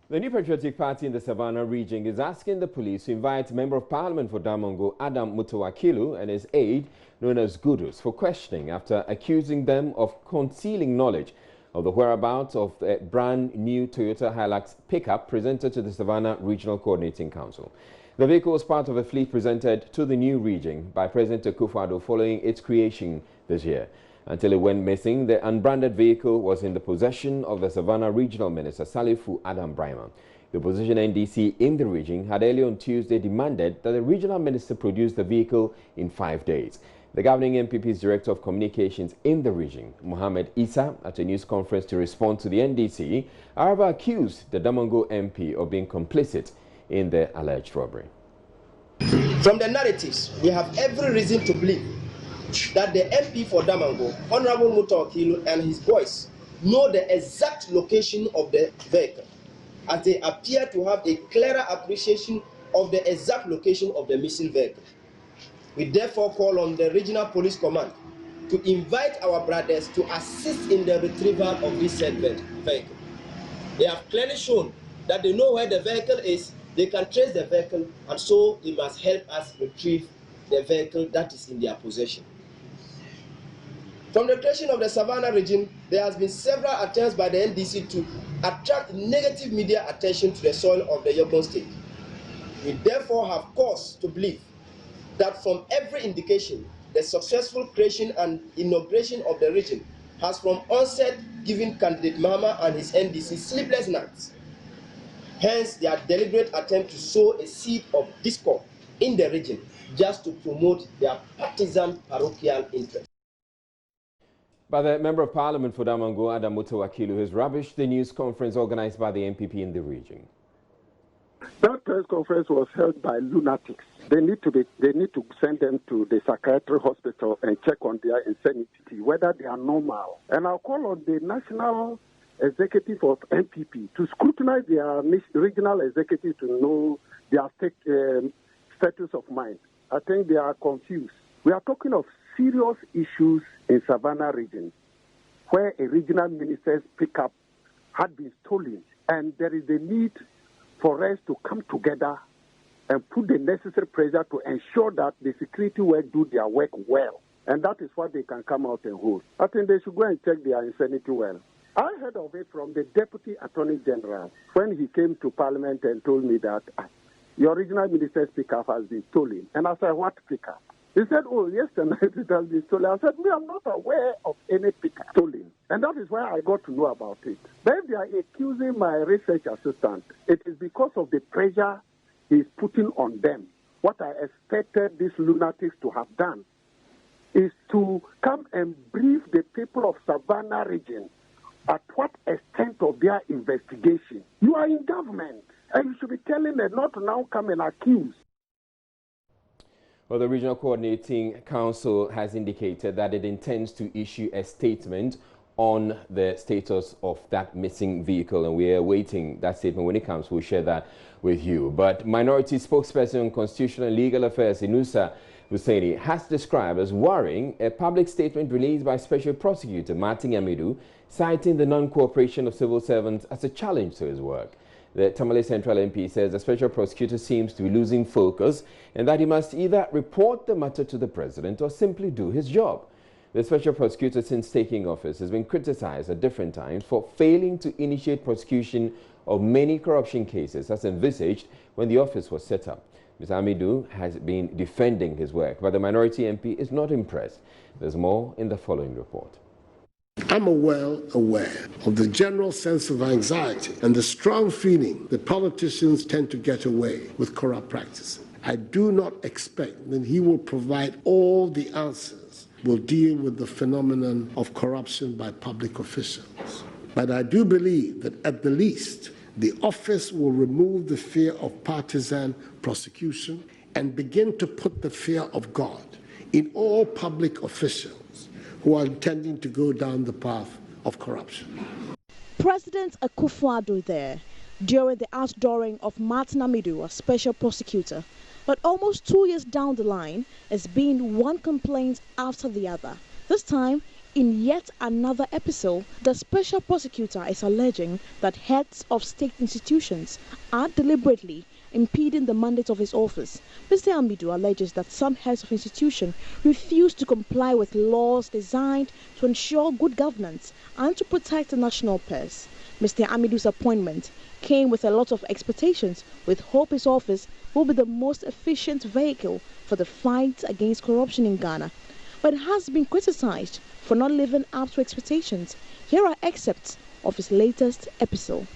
The new Patriotic Party in the Savannah Region is asking the police to invite Member of Parliament for Damongo, Adam Mutowakilu, and his aide, known as Gudus, for questioning after accusing them of concealing knowledge of the whereabouts of a brand new Toyota Hilux pickup presented to the Savannah Regional Coordinating Council. The vehicle was part of a fleet presented to the new region by President Akufo-Addo following its creation this year. Until it went missing, the unbranded vehicle was in the possession of the Savannah Regional Minister Salifu Adam Brima. The opposition NDC in the region had earlier on Tuesday demanded that the regional minister produce the vehicle in 5 days. The governing MPP's Director of Communications in the region, Mohammed Issa, at a news conference to respond to the NDC, however accused the Damongo MP of being complicit in the alleged robbery. From the narratives, we have every reason to believe that the MP for Damongo, Honorable Mutowakilu, and his boys know the exact location of the vehicle, as they appear to have a clearer appreciation of the exact location of the missing vehicle. We therefore call on the Regional Police Command to invite our brothers to assist in the retrieval of this said vehicle. They have clearly shown that they know where the vehicle is, they can trace the vehicle, and so they must help us retrieve the vehicle that is in their possession. From the creation of the Savannah region, there has been several attempts by the NDC to attract negative media attention to the soil of the Yukon state. We therefore have cause to believe that from every indication, the successful creation and inauguration of the region has from onset given candidate Mahama and his NDC sleepless nights. Hence, their deliberate attempt to sow a seed of discord in the region just to promote their partisan parochial interests. But the Member of Parliament for Damongo, Adam Mutowakilu, has rubbished the news conference organized by the MPP in the region. That press conference was held by lunatics. They need to send them to the psychiatric hospital and check on their insanity, whether they are normal. And I'll call on the national executive of MPP to scrutinize their regional executive to know their status of mind. I think they are confused. We are talking of serious issues in Savannah region, where a regional minister's pickup had been stolen, and there is a need for us to come together and put the necessary pressure to ensure that the security will do their work well, and that is what they can come out and hold. I think they should go and check their insanity well. I heard of it from the Deputy Attorney General when he came to Parliament and told me that your regional minister's pickup has been stolen. And I said, what pickup? He said, oh, yes, tonight it has been stolen. I said, me, I'm not aware of any pickup stolen. And that is why I got to know about it. But if they are accusing my research assistant, it is because of the pressure he's putting on them. What I expected these lunatics to have done is to come and brief the people of Savannah region at what extent of their investigation. You are in government, and you should be telling them not to now come and accuse. Well, the Regional Coordinating Council has indicated that it intends to issue a statement on the status of that missing vehicle, and we are awaiting that statement. When it comes, we'll share that with you. But Minority Spokesperson on Constitutional and Legal Affairs, Inusa Hussaini, has described as worrying a public statement released by Special Prosecutor Martin Amidu, citing the non-cooperation of civil servants as a challenge to his work. The Tamale Central MP says the Special Prosecutor seems to be losing focus and that he must either report the matter to the President or simply do his job. The Special Prosecutor, since taking office, has been criticized at different times for failing to initiate prosecution of many corruption cases as envisaged when the office was set up. Mr. Amidu has been defending his work, but the minority MP is not impressed. There's more in the following report. I'm well aware of the general sense of anxiety and the strong feeling that politicians tend to get away with corrupt practices. I do not expect that he will provide all the answers, will deal with the phenomenon of corruption by public officials. But I do believe that at the least, the office will remove the fear of partisan prosecution and begin to put the fear of God in all public officials who are intending to go down the path of corruption. President Akufo-Addo there during the outdooring of Martin Amidu as Special Prosecutor, but almost 2 years down the line, it's been one complaint after the other. This time, in yet another episode, the Special Prosecutor is alleging that heads of state institutions are deliberately impeding the mandate of his office. Mr. Amidu alleges that some heads of institutions refuse to comply with laws designed to ensure good governance and to protect the national purse. Mr. Amidu's appointment came with a lot of expectations, with hope his office will be the most efficient vehicle for the fight against corruption in Ghana, but has been criticized for not living up to expectations. Here are excerpts of his latest episode.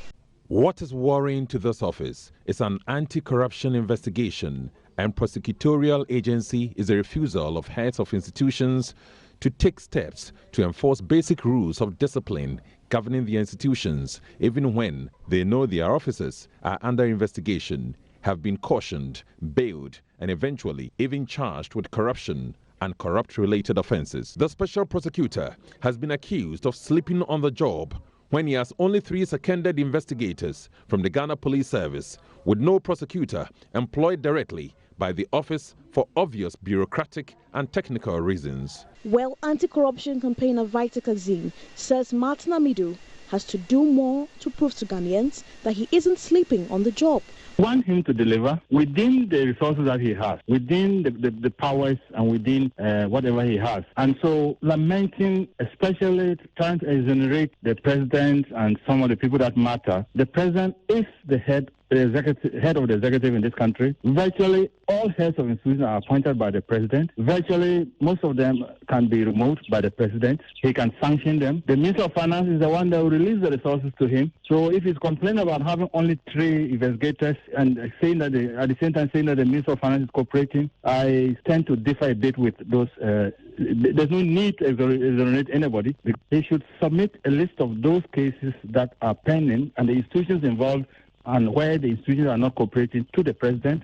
What is worrying to this office is an anti-corruption investigation, and prosecutorial agency is a refusal of heads of institutions to take steps to enforce basic rules of discipline governing the institutions, even when they know their officers are under investigation, have been cautioned, bailed, and eventually even charged with corruption and corrupt-related offenses. The Special Prosecutor has been accused of sleeping on the job when he has only 3 seconded investigators from the Ghana Police Service, with no prosecutor employed directly by the office for obvious bureaucratic and technical reasons. Well, anti-corruption campaigner Vita Kazim says Martin Amidu has to do more to prove to Ghanaians that he isn't sleeping on the job. Want him to deliver within the resources that he has, within the powers and within whatever he has. And so lamenting, especially trying to exonerate the president and some of the people that matter. The president is the head of the executive in this country. Virtually all heads of institutions are appointed by the president. Virtually most of them can be removed by the president. He can sanction them. The Minister of Finance is the one that will release the resources to him. So if he's complaining about having only 3 investigators and saying that at the same time saying that the Minister of Finance is cooperating, I tend to differ a bit with those. There's no need to exonerate anybody. They should submit a list of those cases that are pending and the institutions involved and where the institutions are not cooperating to the president,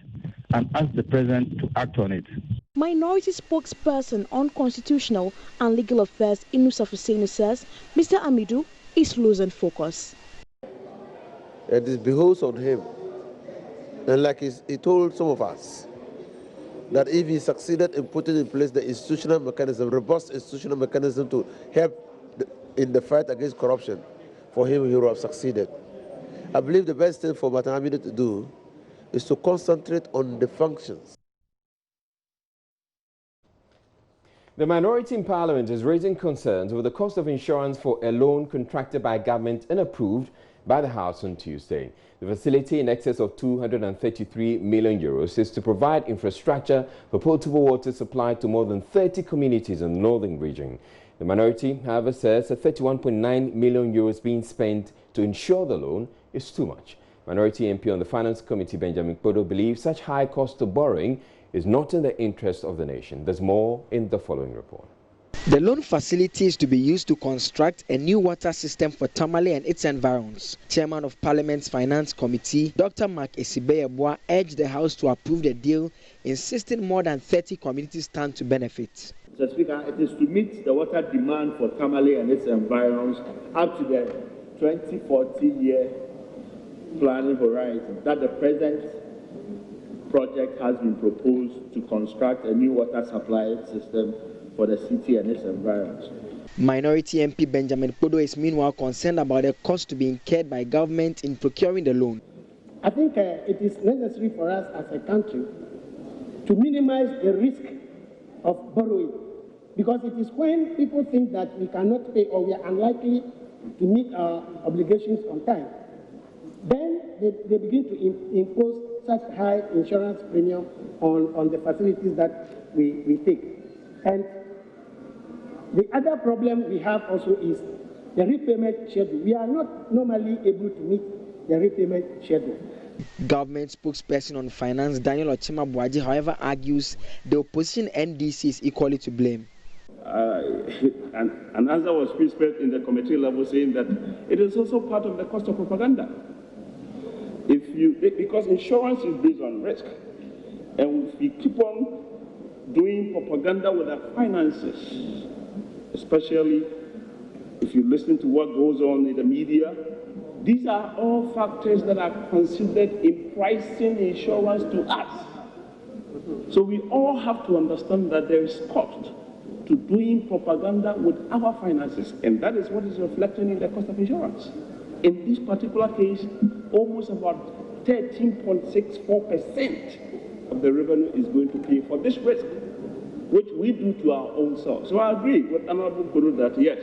and ask the president to act on it. Minority spokesperson on constitutional and legal affairs Inusa Fusenu says Mr. Amidu is losing focus. It is behoves on him, and like he told some of us, that if he succeeded in putting in place the institutional mechanism, robust institutional mechanism to help in the fight against corruption, for him he would have succeeded. I believe the best thing for Martin Amidu to do is to concentrate on the functions. The minority in Parliament is raising concerns over the cost of insurance for a loan contracted by government and approved by the House on Tuesday. The facility, in excess of €233 million, is to provide infrastructure for potable water supply to more than 30 communities in the northern region. The minority, however, says that €31.9 million being spent to insure the loan is too much. Minority MP on the Finance Committee, Benjamin Kpodo, believes such high cost of borrowing is not in the interest of the nation. There's more in the following report. The loan facility is to be used to construct a new water system for Tamale and its environs. Chairman of Parliament's Finance Committee, Dr. Mark Esibeyeboa, urged the House to approve the deal, insisting more than 30 communities stand to benefit. Mr. Speaker, it is to meet the water demand for Tamale and its environs up to the 2040-year planning horizon that the present project has been proposed to construct a new water supply system for the city and its environs. Minority MP Benjamin Kpodo is meanwhile concerned about the cost to be incurred by government in procuring the loan. I think it is necessary for us as a country to minimize the risk of borrowing, because it is when people think that we cannot pay or we are unlikely to meet our obligations on time, then they begin to impose such high insurance premium on the facilities that we take. And the other problem we have also is the repayment schedule. We are not normally able to meet the repayment schedule. Government spokesperson on finance Daniel Ochima Buaji, however, argues the opposition NDC is equally to blame. An answer was whispered in the committee level saying that it is also part of the cost of propaganda. Because insurance is based on risk, and if we keep on doing propaganda with our finances, especially if you listen to what goes on in the media, these are all factors that are considered in pricing insurance to us. So we all have to understand that there is cost to doing propaganda with our finances, and that is what is reflected in the cost of insurance. In this particular case, almost about 13.64% of the revenue is going to pay for this risk, which we do to our own selves. So I agree with Honorable Kuru that yes,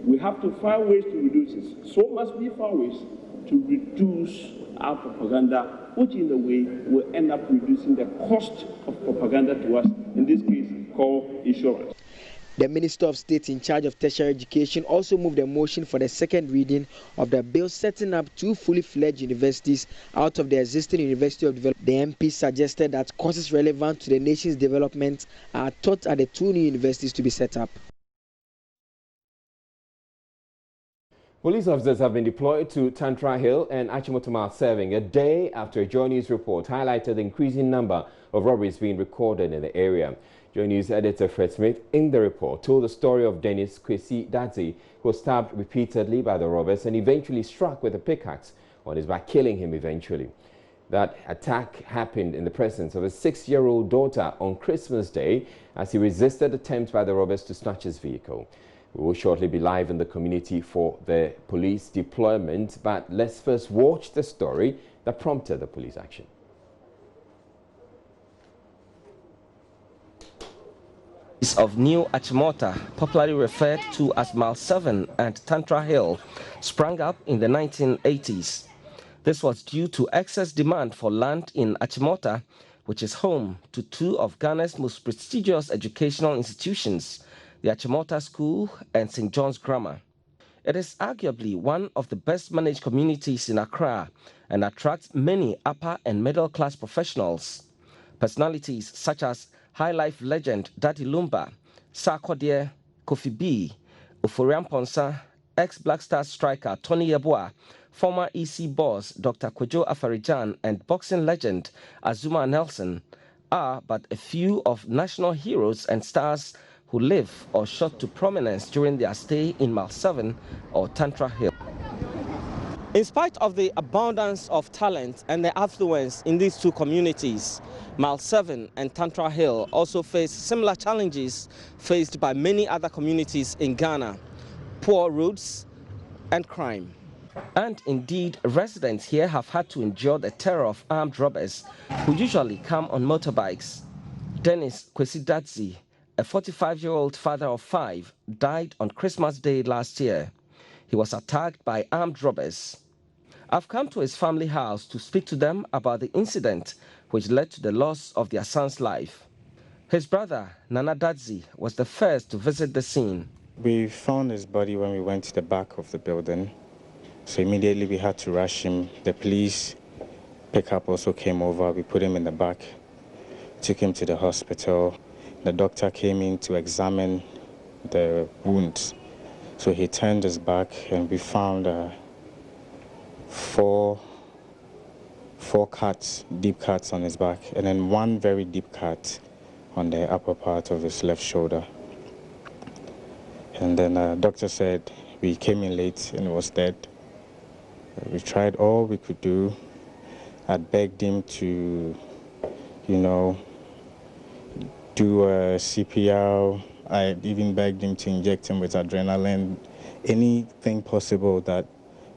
we have to find ways to reduce it. So must we find ways to reduce our propaganda, which in a way will end up reducing the cost of propaganda to us, in this case called insurance. The Minister of State in charge of tertiary education also moved a motion for the second reading of the bill setting up 2 fully fledged universities out of the existing University of Development. The MP suggested that courses relevant to the nation's development are taught at the 2 new universities to be set up. Police officers have been deployed to Tantra Hill and Achimota serving a day after a Joy News report highlighted the increasing number of robberies being recorded in the area. Joy News editor Fred Smith in the report told the story of Dennis Kwesi Dadzi, who was stabbed repeatedly by the robbers and eventually struck with a pickaxe on his back, killing him eventually. That attack happened in the presence of a 6-year-old daughter on Christmas Day as he resisted attempts by the robbers to snatch his vehicle. We will shortly be live in the community for the police deployment, but let's first watch the story that prompted the police action. Of New Achimota, popularly referred to as Mile 7 and Tantra Hill, sprang up in the 1980s. This was due to excess demand for land in Achimota, which is home to 2 of Ghana's most prestigious educational institutions, the Achimota School and St. John's Grammar. It is arguably one of the best managed communities in Accra and attracts many upper and middle class professionals. Personalities such as High Life legend Daddy Lumba, Sarkodie, Kofi B, Oforian Ponsa, ex-Black Stars striker Tony Yeboah, former EC boss Dr. Kwejo Afarijan, and boxing legend Azuma Nelson are but a few of national heroes and stars who live or shot to prominence during their stay in Mile 7 or Tantra Hill. In spite of the abundance of talent and the affluence in these 2 communities, Mile 7 and Tantra Hill also face similar challenges faced by many other communities in Ghana: poor roads and crime. And indeed, residents here have had to endure the terror of armed robbers who usually come on motorbikes. Dennis Kwesi Dadzi, a 45-year-old father of 5, died on Christmas Day last year. He was attacked by armed robbers. I've come to his family house to speak to them about the incident which led to the loss of their son's life. His brother, Nana Dadzi, was the first to visit the scene. We found his body when we went to the back of the building, so immediately we had to rush him. The police pickup also came over. We put him in the back, took him to the hospital. The doctor came in to examine the wounds. So he turned his back and we found 4 cuts, deep cuts on his back, and then 1 very deep cut on the upper part of his left shoulder. And then the doctor said we came in late and he was dead. We tried all we could do. I begged him to, do a CPR. I even begged him to inject him with adrenaline, anything possible that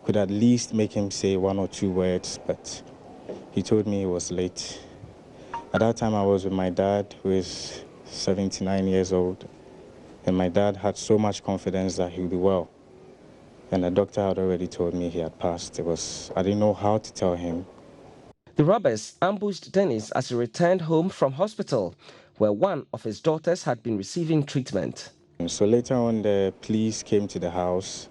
could at least make him say 1 or 2 words, but he told me it was late. At that time I was with my dad, who is 79 years old, and my dad had so much confidence that he would be well. And the doctor had already told me he had passed. I didn't know how to tell him. The robbers ambushed Dennis as he returned home from hospital, where one of his daughters had been receiving treatment. So later on, the police came to the house,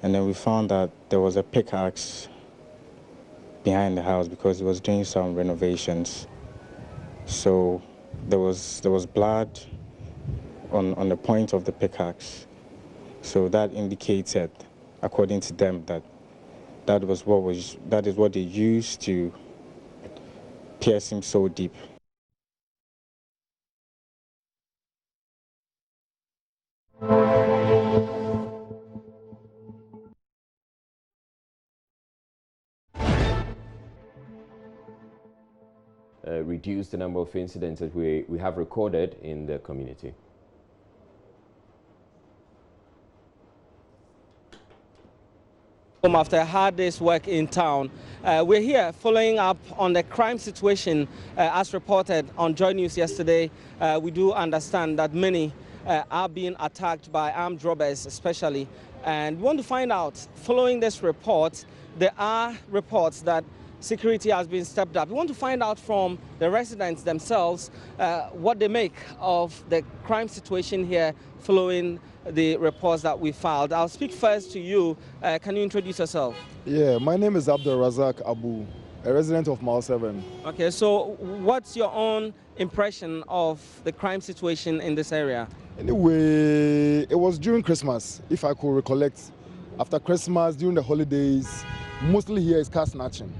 and then we found that there was a pickaxe behind the house because he was doing some renovations. So there was blood on the point of the pickaxe. So that indicated, according to them, that is what they used to pierce him so deep. Reduce the number of incidents that we have recorded in the community? After a hard day's work in town, we're here following up on the crime situation as reported on Joy News yesterday. We do understand that many are being attacked by armed robbers especially, and we want to find out, following this report, there are reports that security has been stepped up. We want to find out from the residents themselves what they make of the crime situation here following the reports that we filed. I'll speak first to you. Can you introduce yourself? Yeah, my name is Abdul Razak Abu, a resident of Mile 7. Okay, so what's your own impression of the crime situation in this area? Anyway, it was during Christmas, if I could recollect. After Christmas, during the holidays, mostly here is car snatching.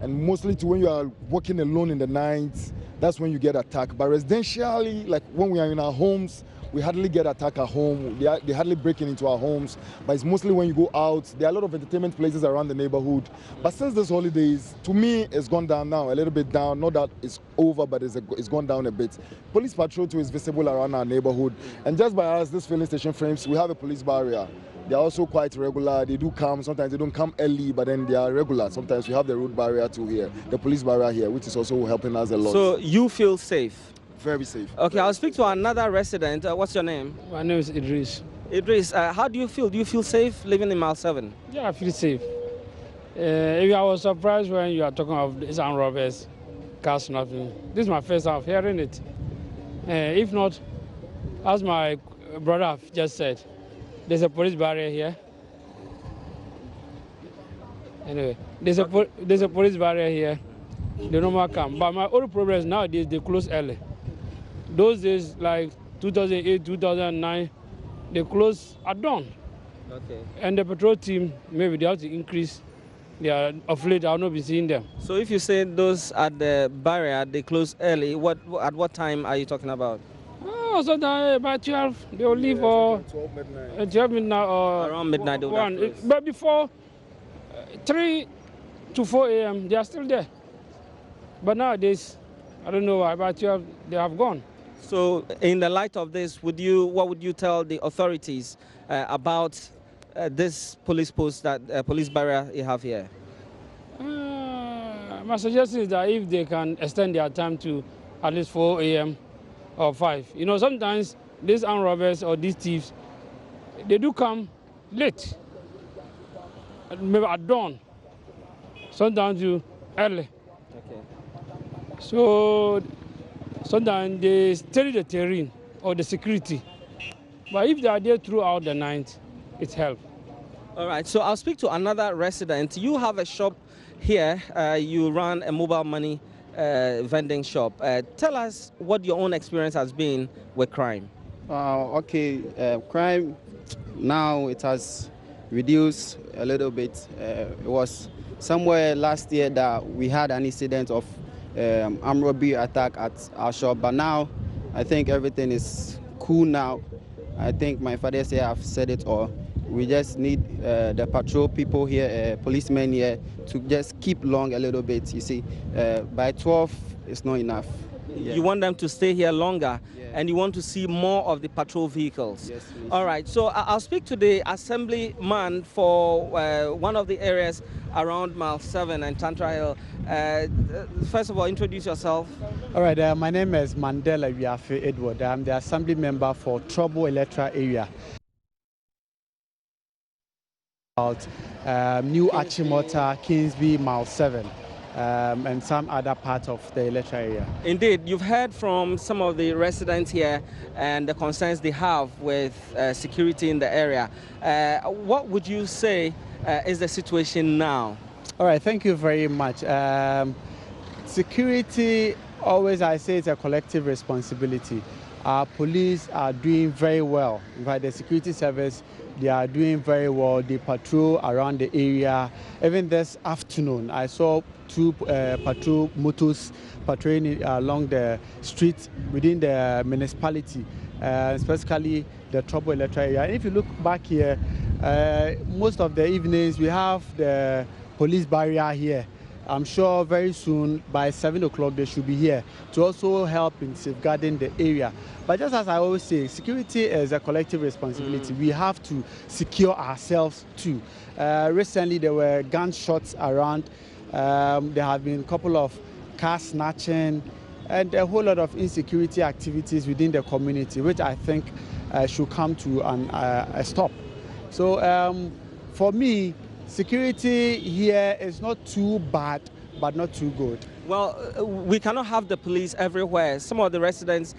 And mostly when you are walking alone in the night, that's when you get attacked. But residentially, like when we are in our homes, we hardly get attacked at home. They hardly break into our homes. But it's mostly when you go out. There are a lot of entertainment places around the neighborhood. But since this holidays, to me, it's gone down now, a little bit down. Not that it's over, but it's gone down a bit. Police patrol too is visible around our neighborhood. And just by us, this filling station frames, we have a police barrier. They are also quite regular. They do come. Sometimes they don't come early, but then they are regular. Sometimes we have the road barrier too here, the police barrier here, which is also helping us a lot. So you feel safe? Very safe. Okay, I'll speak to another resident. What's your name? My name is Idris. Idris, how do you feel? Do you feel safe living in Mile 7? Yeah, I feel safe. I was surprised when you are talking of these armed robbers, car snatching. This is my first time of hearing it. If not, as my brother just said, there's a police barrier here. Anyway, there's a police barrier here. They normally come. But my only problem is nowadays they close early. Those days, like 2008, 2009, they close at dawn. Okay. And the patrol team, maybe they have to increase. They are of late, I will not be seeing them. So if you say those at the barrier, they close early, at what time are you talking about? Oh, sometimes by 12, they will leave, or 12 midnight, or around midnight. They will 1. But before 3 to 4 a.m., they are still there. But nowadays, I don't know why, by 12, they have gone. So in the light of this, what would you tell the authorities about this police post, that police barrier you have here? My suggestion is that if they can extend their time to at least 4 a.m. or 5. You know, sometimes these armed robbers or these thieves, they do come late, maybe at dawn, sometimes early. Okay. So sometimes they study the terrain or the security. But if they are there throughout the night, it helps. All right, so I'll speak to another resident. You have a shop here. You run a mobile money vending shop. Tell us what your own experience has been with crime. Crime now it has reduced a little bit. It was somewhere last year that we had an incident of armed robbery attack at our shop, but now I think everything is cool now. I think my father here have said it all. We just need the patrol people here, policemen here, to just keep long a little bit. You see, by 12, it's not enough. Yeah. You want them to stay here longer, and you want to see more of the patrol vehicles. Yes, please. All right, so I'll speak to the assemblyman for one of the areas around Mile 7 and Tantra Hill. First of all, introduce yourself. All right, my name is Mandela Wiafe Edward. I'm the assembly member for Trouble Electoral Area. New Achimota, Kingsby, Mile 7, and some other parts of the electoral area. Indeed, you've heard from some of the residents here and the concerns they have with security in the area. What would you say is the situation now? All right, thank you very much. Security, always I say it's a collective responsibility. Our police are doing very well. In fact, the security service, they are doing very well. They patrol around the area. Even this afternoon, I saw 2 patrol motors patrolling along the street within the municipality, especially the Trouble Electoral area. And if you look back here, most of the evenings we have the police barrier here. I'm sure very soon, by 7 o'clock, they should be here to also help in safeguarding the area. But just as I always say, security is a collective responsibility. We have to secure ourselves too. Recently, there were gunshots around. There have been a couple of car snatching and a whole lot of insecurity activities within the community, which I think should come to a stop. So for me, security here is not too bad, but not too good. Well, we cannot have the police everywhere. Some of the residents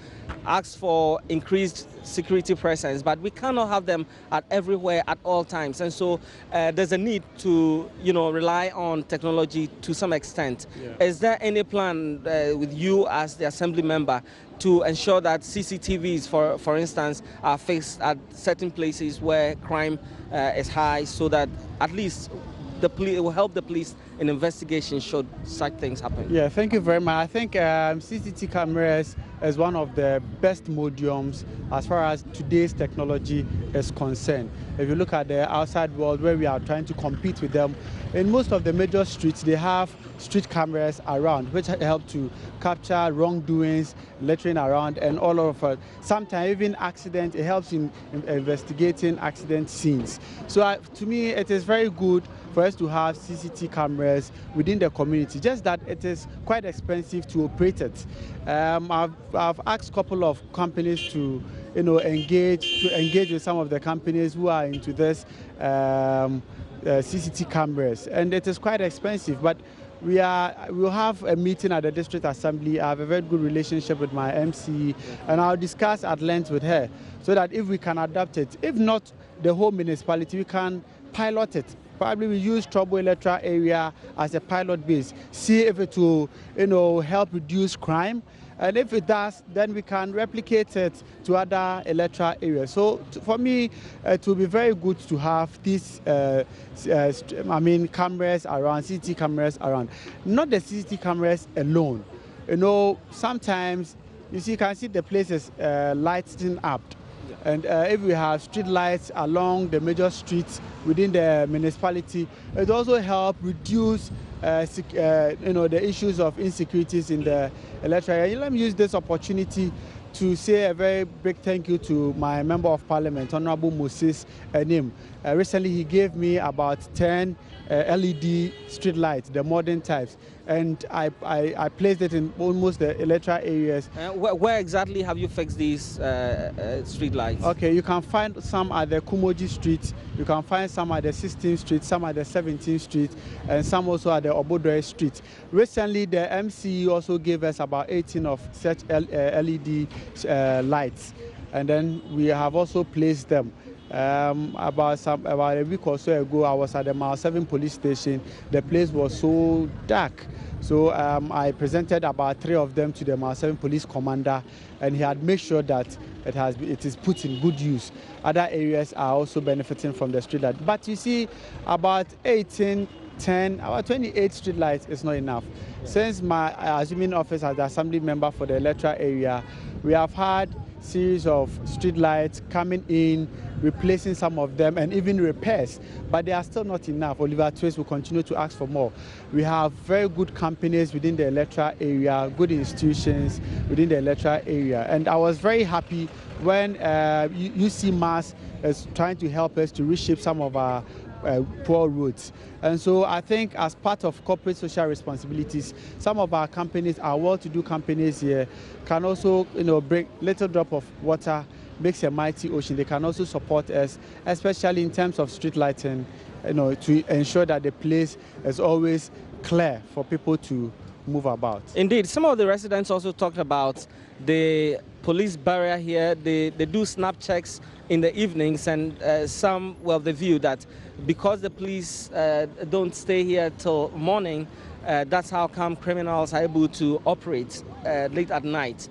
ask for increased security presence, but we cannot have them everywhere at all times. And so there's a need to, rely on technology to some extent. Yeah. Is there any plan with you as the assembly member to ensure that CCTVs, for instance, are fixed at certain places where crime is high, so that at least it will help the police in investigation should such things happen? Yeah, thank you very much. I think CCTV cameras is one of the best mediums as far as today's technology is concerned. If you look at the outside world where we are trying to compete with them, in most of the major streets they have street cameras around, which help to capture wrongdoings, littering around, and all of it. Sometimes even accidents, it helps in investigating accident scenes. So to me, it is very good for us to have CCTV cameras within the community, just that it is quite expensive to operate it. I've asked a couple of companies to engage with some of the companies who are into this CCTV cameras, and it is quite expensive, but we'll have a meeting at the district assembly. I have a very good relationship with my MC, and I'll discuss at length with her so that if we can adapt it, if not the whole municipality, we can pilot it. Probably we use Trouble Electoral area as a pilot base, see if it will help reduce crime. And if it does, then we can replicate it to other electoral areas. So for me, it will be very good to have these cameras around, CCTV cameras around. Not the CCTV cameras alone. Sometimes you can see the places lighting up. And if we have street lights along the major streets within the municipality, it also helps reduce the issues of insecurities in the electoral area. Let me use this opportunity to say a very big thank you to my Member of Parliament, Honorable Moses Enim. Recently, he gave me about 10 LED street lights, the modern types, and I placed it in almost the electoral areas. Where exactly have you fixed these street lights? Okay, you can find some at the Kumoji Street, you can find some at the 16th Street, some at the 17th Street, and some also at the Obodoi Street. Recently, the MCE also gave us about 18 of such LED lights, and then we have also placed them. About a week or so ago, I was at the Mile 7 police station. The place was so dark. So I presented about 3 of them to the Mile 7 police commander, and he had made sure that it is put in good use. Other areas are also benefiting from the street light. But you see, about 18, 10, about 28 street lights is not enough. Since my assuming office as the assembly member for the electoral area, we have had series of street lights coming in, replacing some of them, and even repairs, but they are still not enough. Oliver Twist will continue to ask for more. We have very good companies within the electoral area, good institutions within the electoral area, and I was very happy when UC Mass is trying to help us to reshape some of our poor roads. And so I think as part of corporate social responsibilities, some of our companies, our well-to-do companies here, can also bring little drop of water makes a mighty ocean. They can also support us, especially in terms of street lighting, to ensure that the place is always clear for people to move about. Indeed, some of the residents also talked about the police barrier here. They do snap checks in the evenings, and some were of the view that because the police don't stay here till morning, that's how come criminals are able to operate late at night.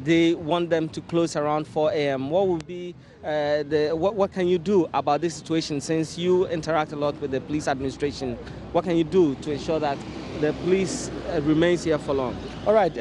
They want them to close around 4 a.m. What would be what can you do about this situation, since you interact a lot with the police administration? What can you do to ensure that the police remains here for long? All right.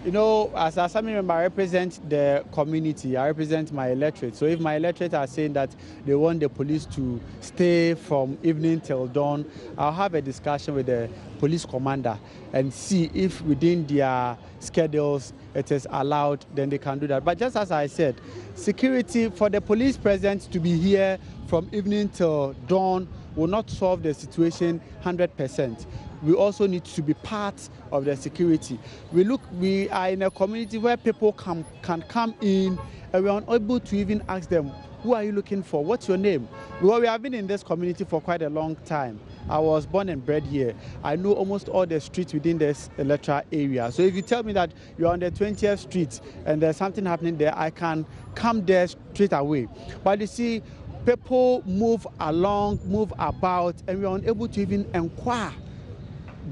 You know, as a Assembly member, I represent the community. I represent my electorate. So if my electorate are saying that they want the police to stay from evening till dawn, I'll have a discussion with the police commander and see if within their schedules it is allowed, then they can do that. But just as I said, security for the police present to be here from evening till dawn will not solve the situation 100%. We also need to be part of the security. We are in a community where people can come in and we are unable to even ask them, who are you looking for? What's your name? Well, we have been in this community for quite a long time. I was born and bred here. I know almost all the streets within this electoral area. So if you tell me that you're on the 20th street and there's something happening there, I can come there straight away. But you see, people move along, move about, and we are unable to even inquire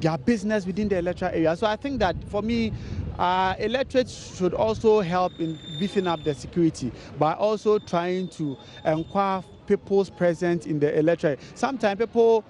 their business within the electoral area. So I think that for me, electorates should also help in beefing up the security by also trying to inquire people's presence in the electorate. Sometimes people,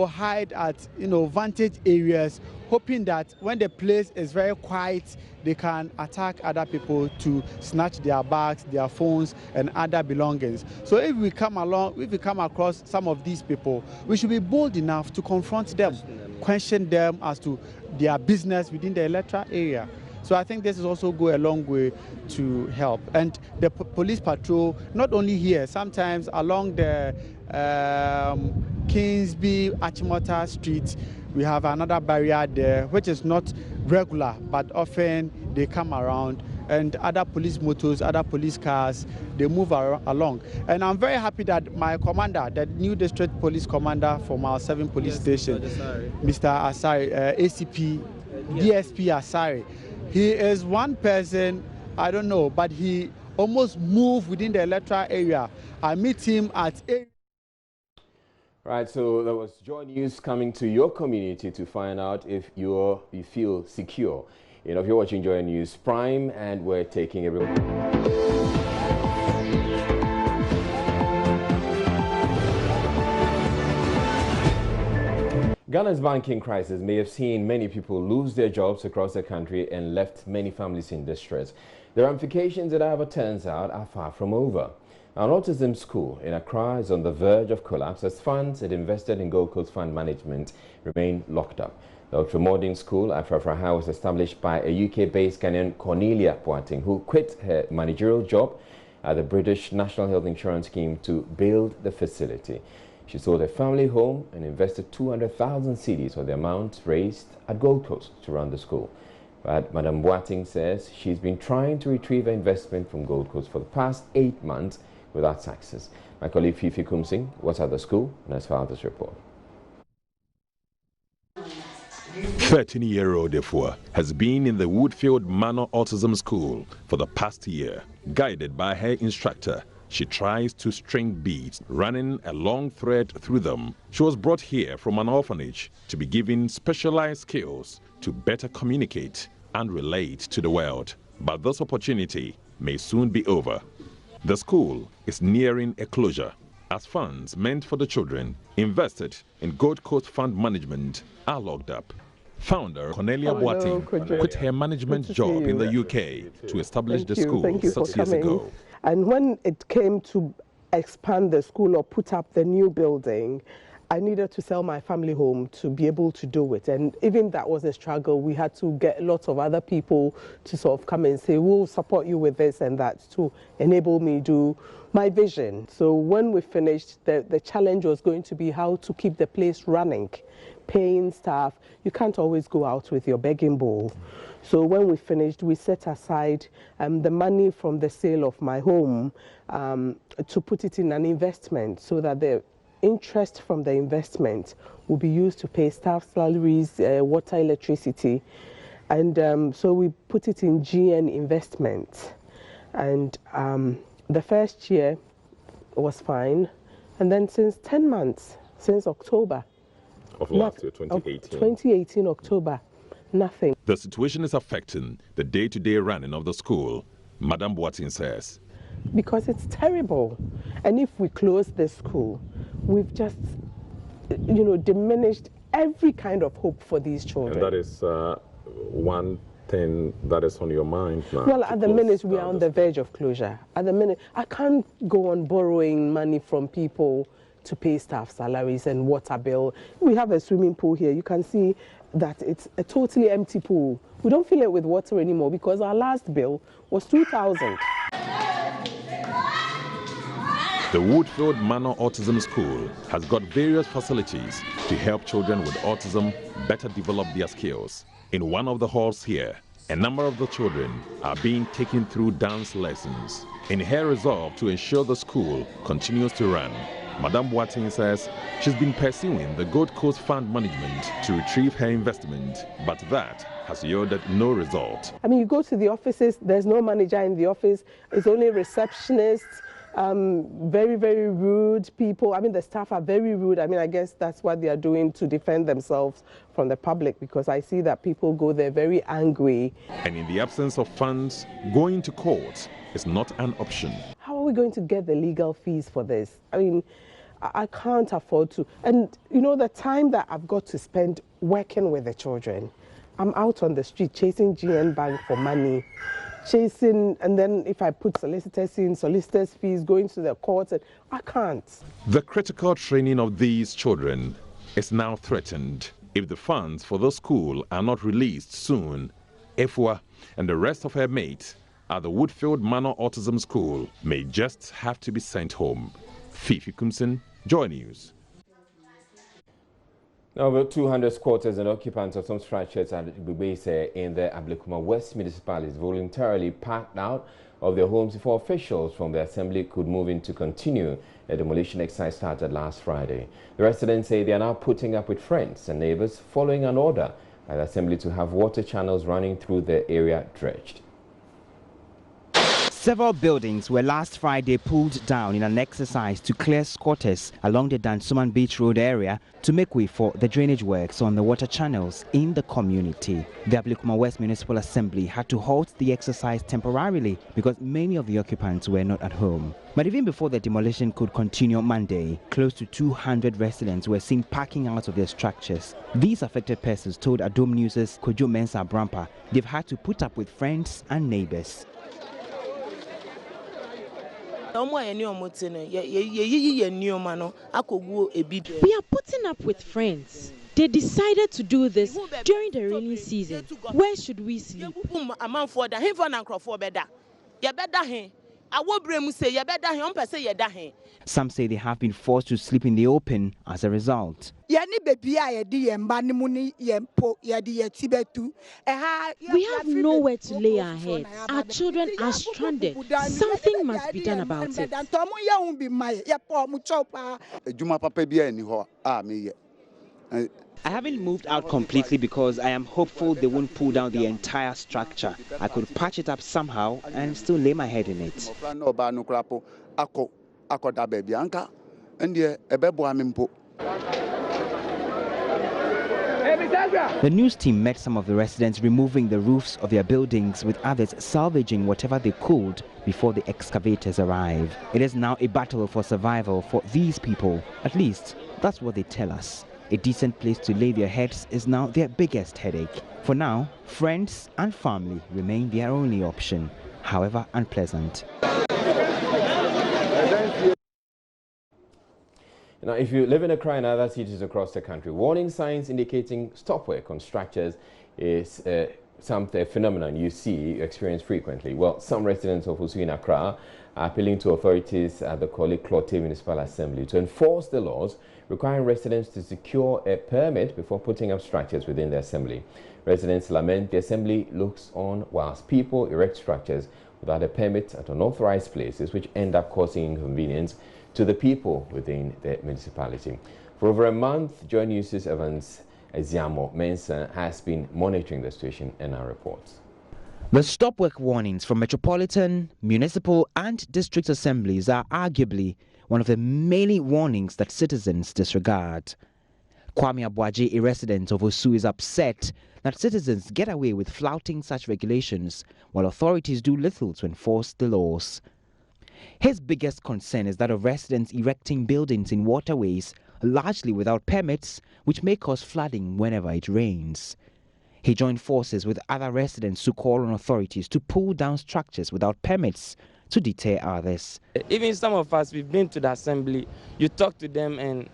hide at, vantage areas, hoping that when the place is very quiet, they can attack other people to snatch their bags, their phones, and other belongings. So if we come across some of these people, we should be bold enough to confront them, question them as to their business within the electoral area. So I think this is also go a long way to help. And the police patrol, not only here, sometimes along the Kingsby, Achimota Street, we have another barrier there, which is not regular, but often they come around, and other police motors, other police cars, they move along. And I'm very happy that my commander, the new district police commander from our 7 police station, Mr. Asari, ACP, DSP Asari, he is one person, I don't know, but he almost moved within the electoral area. I meet him at 8. Right, so that was Joy News coming to your community to find out if you feel secure. If you're watching Joy News Prime, and we're taking everyone. Ghana's banking crisis may have seen many people lose their jobs across the country and left many families in distress. The ramifications, it however turns out, are far from over. An autism school in Accra is on the verge of collapse as funds it invested in Gold Coast Fund Management remain locked up. The ultra-modern school, Afrafraha, was established by a UK-based Ghanaian, Cornelia Boateng, who quit her managerial job at the British National Health Insurance Scheme to build the facility. She sold her family home and invested 200,000 cedis of the amount raised at Gold Coast to run the school. But Madam Boateng says she's been trying to retrieve her investment from Gold Coast for the past 8 months without success. My colleague Fifi Kumsing was at the school and has filed this report. 13-year-old Efua has been in the Woodfield Manor Autism School for the past year. Guided by her instructor, she tries to string beads, running a long thread through them. She was brought here from an orphanage to be given specialized skills to better communicate and relate to the world. But this opportunity may soon be over. The school is nearing a closure as funds meant for the children invested in Gold Coast Fund Management are locked up. Founder Cornelia Boateng quit her management job in the UK to establish the school 6 years ago. And when it came to expand the school or put up the new building, I needed to sell my family home to be able to do it. And even that was a struggle. We had to get lots of other people to sort of come and say, we'll support you with this and that to enable me do my vision. So when we finished, the challenge was going to be how to keep the place running. Paying staff, you can't always go out with your begging bowl. So when we finished, we set aside the money from the sale of my home to put it in an investment so that the interest from the investment will be used to pay staff salaries, water, electricity. And so we put it in GN investment. And the first year was fine. And then since 10 months, since October, of last year, 2018. 2018, October, nothing. The situation is affecting the day-to-day running of the school, Madam Boateng says. Because it's terrible. And if we close this school, we've just, diminished every kind of hope for these children. And that is 1/3 thing that is on your mind now? Well, at the minute, we are on the verge of closure. At the minute, I can't go on borrowing money from people to pay staff salaries and water bill. We have a swimming pool here. You can see that it's a totally empty pool. We don't fill it with water anymore because our last bill was 2,000. The Woodfield Manor Autism School has got various facilities to help children with autism better develop their skills. In one of the halls here, a number of the children are being taken through dance lessons. In her resolve to ensure the school continues to run, Madam Boateng says she's been pursuing the Gold Coast Fund management to retrieve her investment, but that has yielded no result. I mean, you go to the offices, there's no manager in the office, it's only receptionists, very, very rude people. I mean, the staff are very rude. I mean, I guess that's what they are doing to defend themselves from the public, because I see that people go there very angry. And in the absence of funds, going to court is not an option. How are we going to get the legal fees for this? I mean, I can't afford to. And, you know, the time that I've got to spend working with the children, I'm out on the street chasing GN Bank for money, chasing, and then if I put solicitors in, solicitors' fees, going to the courts, and I can't. The critical training of these children is now threatened if the funds for the school are not released soon. Efua and the rest of her mates at the Woodfield Manor Autism School may just have to be sent home. Fifi Kumsen, Joy News. Now, over 200 squatters and occupants of some structures at Bubese in the Ablekuma West municipalities voluntarily packed out of their homes before officials from the assembly could move in to continue a demolition exercise started last Friday. The residents say they are now putting up with friends and neighbors following an order by the assembly to have water channels running through the area dredged. Several buildings were last Friday pulled down in an exercise to clear squatters along the Dansuman Beach Road area to make way for the drainage works on the water channels in the community. The Ablekuma West Municipal Assembly had to halt the exercise temporarily because many of the occupants were not at home. But even before the demolition could continue on Monday, close to 200 residents were seen packing out of their structures. These affected persons told Adom News' Kojo Mensa Brampa they've had to put up with friends and neighbors. We are putting up with friends. They decided to do this during the rainy season. Where should we sleep? Some say they have been forced to sleep in the open as a result. We have nowhere to lay our heads. Our children are stranded. Something must be done about it. I haven't moved out completely because I am hopeful they won't pull down the entire structure. I could patch it up somehow and still lay my head in it. The news team met some of the residents removing the roofs of their buildings, with others salvaging whatever they could before the excavators arrive. It is now a battle for survival for these people. At least, that's what they tell us. A decent place to lay their heads is now their biggest headache. For now, friends and family remain their only option, however unpleasant. Now, if you live in Accra and other cities across the country, warning signs indicating stop work on structures is a phenomenon you experience frequently. Well, some residents of Osu in Accra are appealing to authorities at the Korle Klottey Municipal Assembly to enforce the laws requiring residents to secure a permit before putting up structures within the assembly. Residents lament the assembly looks on whilst people erect structures without a permit at unauthorized places, which end up causing inconvenience to the people within the municipality. For over a month, Joy News' Evans Eziamo Mensah has been monitoring the situation and our reports. The stop work warnings from metropolitan, municipal and district assemblies are arguably one of the many warnings that citizens disregard. Kwame Abuaji, a resident of Osu, is upset that citizens get away with flouting such regulations while authorities do little to enforce the laws. His biggest concern is that of residents erecting buildings in waterways largely without permits, which may cause flooding whenever it rains. He joined forces with other residents to call on authorities to pull down structures without permits to deter others. Even some of us, we've been to the assembly, you talk to them and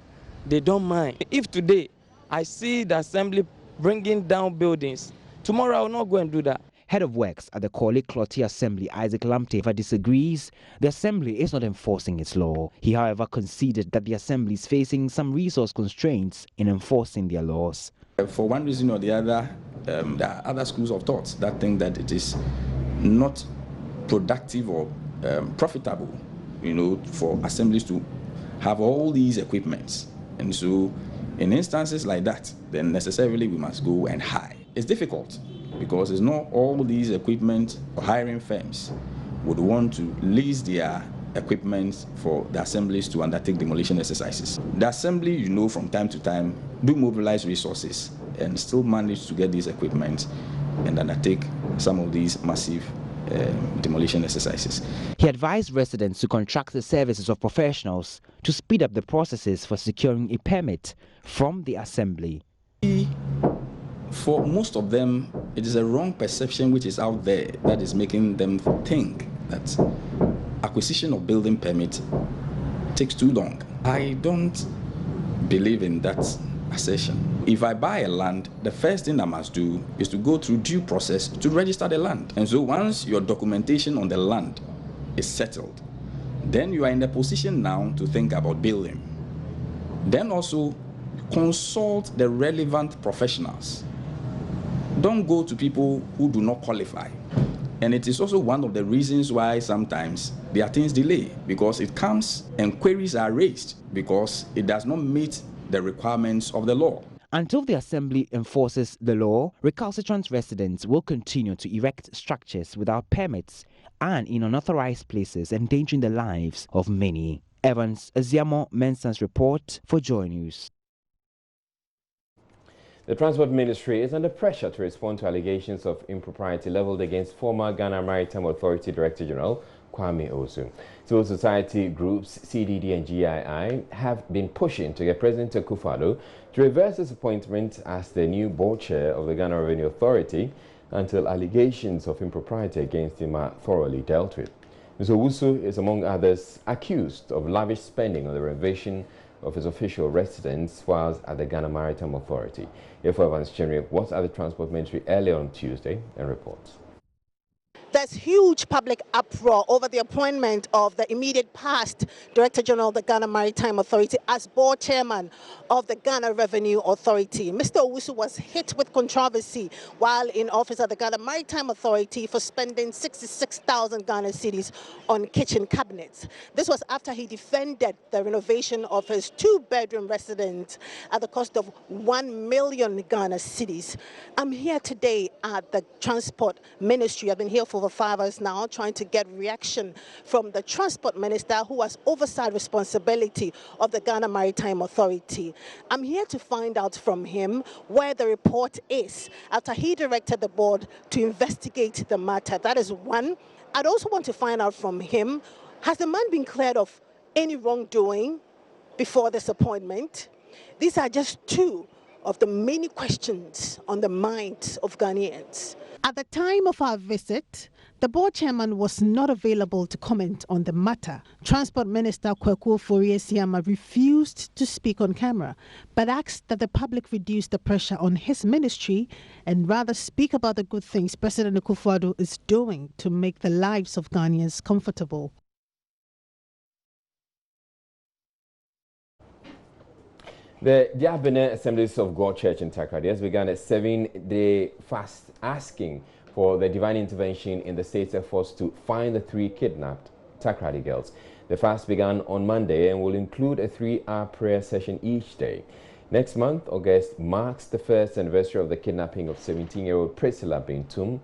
they don't mind. If today I see the assembly bringing down buildings, tomorrow I will not go and do that. Head of Works at the Korle Clottey Assembly, Isaac Lamte, disagrees the Assembly is not enforcing its law. He, however, conceded that the Assembly is facing some resource constraints in enforcing their laws. For one reason or the other, there are other schools of thought that think that it is not productive or profitable, for assemblies to have all these equipments. And so, in instances like that, then necessarily we must go and hire. It's difficult, because it's not all these equipment or hiring firms would want to lease their equipment for the assemblies to undertake demolition exercises. The assembly, from time to time, do mobilize resources and still manage to get these equipment and undertake some of these massive demolition exercises. He advised residents to contract the services of professionals to speed up the processes for securing a permit from the assembly. For most of them, it is a wrong perception which is out there that is making them think that acquisition of building permit takes too long. I don't believe in that assertion. If I buy a land, the first thing I must do is to go through due process to register the land. And so once your documentation on the land is settled, then you are in the position now to think about building. Then also consult the relevant professionals. Don't go to people who do not qualify. And it is also one of the reasons why sometimes there are things delayed, because it comes and queries are raised because it does not meet the requirements of the law. Until the assembly enforces the law, recalcitrant residents will continue to erect structures without permits and in unauthorized places, endangering the lives of many. Evans Aziamo Mensah's report for Joy News. The Transport Ministry is under pressure to respond to allegations of impropriety leveled against former Ghana Maritime Authority Director General Kwame Osu. Civil society groups CDD and GII have been pushing to get President Akufo-Addo to reverse his appointment as the new board chair of the Ghana Revenue Authority until allegations of impropriety against him are thoroughly dealt with. Mr. Osu is, among others, accused of lavish spending on the renovation of his official residence whilst at the Ghana Maritime Authority. Therefore, Evans Chenry was at the Transport Ministry earlier on Tuesday and reports. There's huge public uproar over the appointment of the immediate past Director General of the Ghana Maritime Authority as board chairman of the Ghana Revenue Authority. Mr. Owusu was hit with controversy while in office at the Ghana Maritime Authority for spending 66,000 Ghana cedis on kitchen cabinets. This was after he defended the renovation of his two-bedroom residence at the cost of 1 million Ghana cedis. I'm here today at the Transport Ministry. I've been here for over 5 hours now, trying to get reaction from the Transport Minister, who has oversight responsibility of the Ghana Maritime Authority. I'm here to find out from him where the report is after he directed the board to investigate the matter. That is one. I'd also want to find out from him, has the man been cleared of any wrongdoing before this appointment? These are just two of the many questions on the minds of Ghanaians. At the time of our visit, the board chairman was not available to comment on the matter. Transport Minister Kwaku Ofori-Esiama refused to speak on camera, but asked that the public reduce the pressure on his ministry and rather speak about the good things President Akufo-Addo is doing to make the lives of Ghanaians comfortable. The Diabene Assemblies of God Church in Takrady has begun a 7-day fast asking for the divine intervention in the state's efforts to find the 3 kidnapped Takrady girls. The fast began on Monday and will include a 3-hour prayer session each day. Next month, August, marks the first anniversary of the kidnapping of 17-year-old Priscilla Bintum.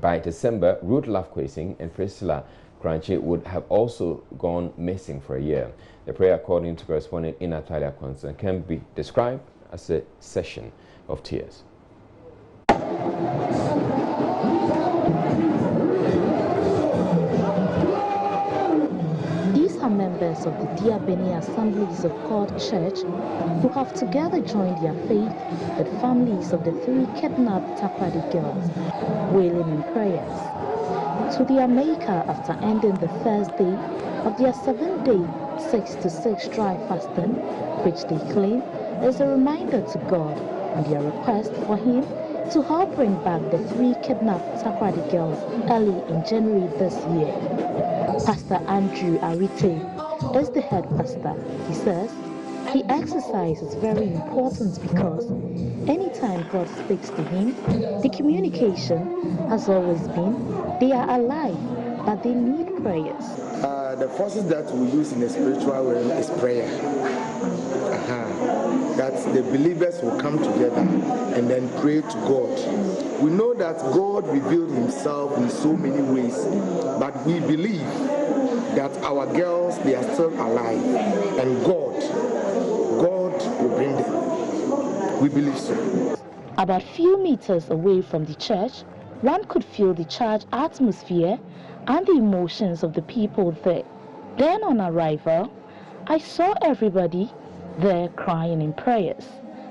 By December, Ruth Lafquasing and Priscilla Kranche would have also gone missing for a year. The prayer, according to correspondent Natalia Kwanzaa, can be described as a session of tears. These are members of the Diabeni Assemblies of God Church who have together joined their faith with families of the 3 kidnapped Takrady girls, wailing in prayers to their Maker after ending the first day of their 7-day 6-to-6 dry fasting, which they claim is a reminder to God on their request for Him to help bring back the 3 kidnapped Takrady girls early in January this year. Pastor Andrew Arite is the head pastor. He says the exercise is very important because anytime God speaks to him, the communication has always been they are alive, but they need prayers. The forces that we use in the spiritual realm is prayer. That the believers will come together and then pray to God. We know that God revealed Himself in so many ways, but we believe that our girls, they are still alive, and God will bring them. We believe so. About few meters away from the church, one could feel the charged atmosphere and the emotions of the people there. Then on arrival, I saw everybody there crying in prayers.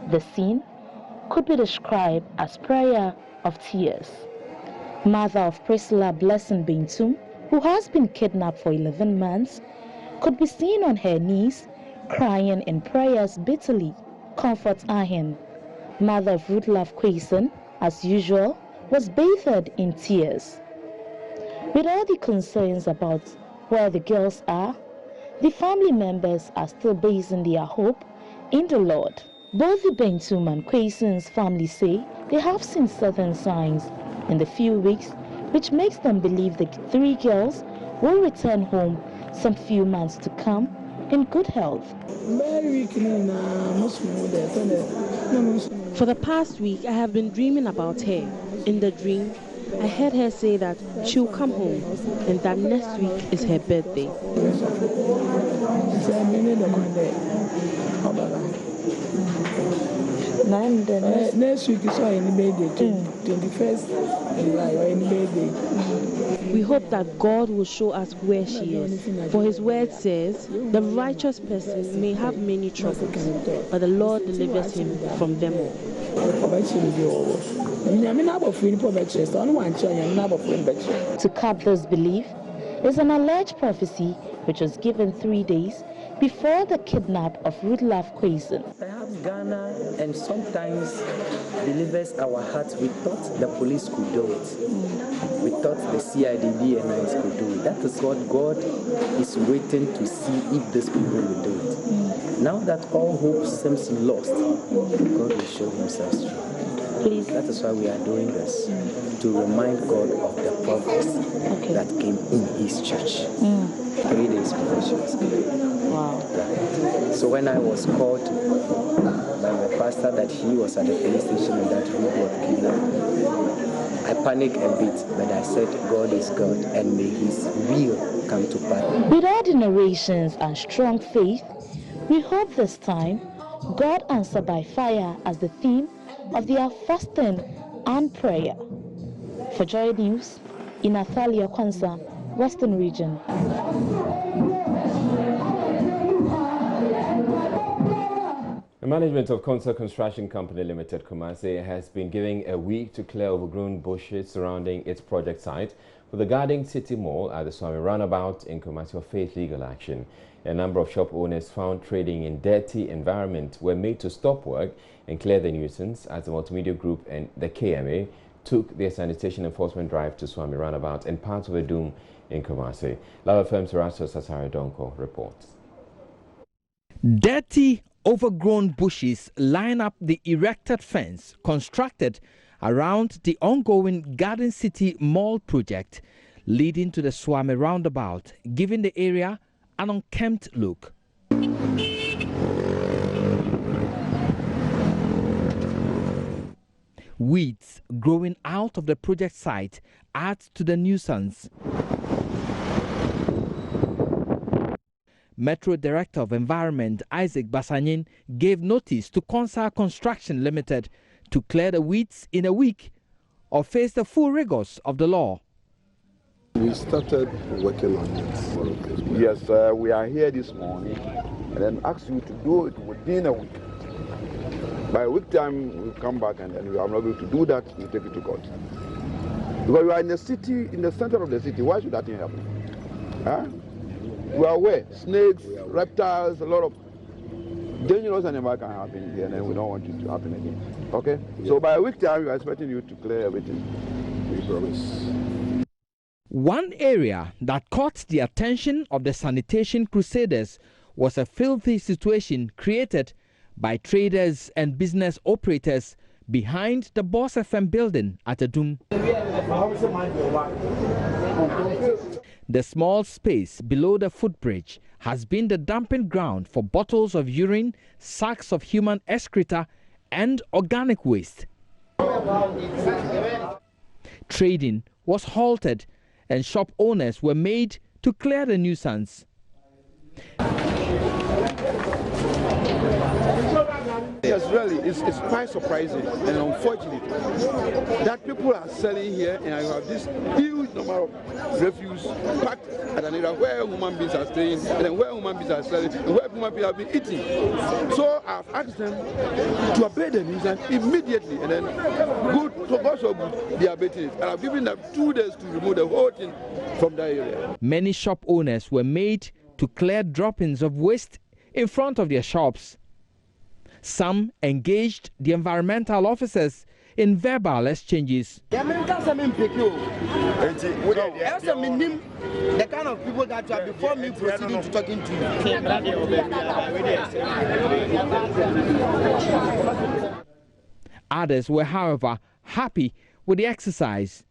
The scene could be described as prayer of tears. Mother of Priscilla Blessing Bintum, who has been kidnapped for 11 months, could be seen on her knees crying in prayers bitterly. Comfort Ahen, mother of Ruthlove Quason, as usual, was bathed in tears. With all the concerns about where the girls are, the family members are still basing their hope in the Lord. Both the Bentum and Quason's family say they have seen certain signs in the few weeks which makes them believe the 3 girls will return home some few months to come in good health. For the past week, I have been dreaming about her. In the dream, I heard her say that she'll come home and that next week is her birthday. Next week is any birthday, 21st July or any birthday. We hope that God will show us where she is. For His word says, the righteous person may have many troubles, but the Lord delivers him from them all. To cap this belief is an alleged prophecy which was given 3 days before the kidnap of Ruthlove Quason. Perhaps Ghana and sometimes believers, our hearts, we thought the police could do it. We thought the CIDB and IS could do it. That is what God is waiting to see if these people will do it. Now that all hope seems lost, God will show Himself strong. Please. That is why we are doing this, to remind God of the progress that came in His church. 3 days before she was killed. Wow. So when I was called by my pastor that he was at the police station and that Ruth was kidnapped, I panicked a bit, but I said, God is God and may His will come to pass. With all the narrations and strong faith, we hope this time God answered by fire as the theme of their fasting and prayer. For Joy News, in Athalia Kwanza, Western Region. The management of Consa Construction Company Limited, Kumasi, has been giving a week to clear overgrown bushes surrounding its project site for the Garden City Mall at the Swami Roundabout in Kumasi for faith legal action. A number of shop owners found trading in dirty environment were made to stop work and clear the nuisance as the Multimedia Group and the KMA took their sanitation enforcement drive to Swami Roundabout and parts of the Doom in Kumasi. Lava Firm's Rasto Sasari Donko reports. Dirty, overgrown bushes line up the erected fence constructed around the ongoing Garden City Mall project leading to the Swami Roundabout, giving the area an unkempt look. Weeds growing out of the project site add to the nuisance. Metro Director of Environment Isaac Basanyin gave notice to Consa Construction Limited to clear the weeds in a week or face the full rigors of the law. We started working on it. Yes, we are here this morning and then ask you to do it within a week. By a week time, we'll come back and then we are not able to do that, we'll take it to court. Because we are in the city, in the center of the city, why should that thing happen? Huh? We are aware, snakes, reptiles, a lot of dangerous animals can happen here, and then we don't want it to happen again. Okay? Yeah. So by a week time, we are expecting you to clear everything. We promise. One area that caught the attention of the sanitation crusaders was a filthy situation created by traders and business operators behind the Boss FM building at Adum. The small space below the footbridge has been the dumping ground for bottles of urine, sacks of human excreta, and organic waste. Trading was halted and shop owners were made to clear the nuisance. Yes, really, it's quite surprising and unfortunate that people are selling here and you have this huge number of refuse packed at an area where human beings are staying and then where human beings are selling and where human beings have been eating. So I've asked them to abate the nuisance immediately and then good, so God so good, they are abating it. And I've given them 2 days to remove the whole thing from that area. Many shop owners were made to clear droppings of waste in front of their shops. Some engaged the environmental officers in verbal exchanges. The kind of people that are before me proceeding to talking to you. Others were, however, happy with the exercise.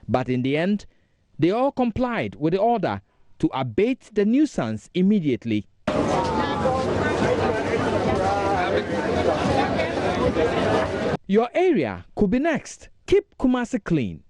But in the end, they all complied with the order to abate the nuisance immediately. Your area could be next. Keep Kumasi clean.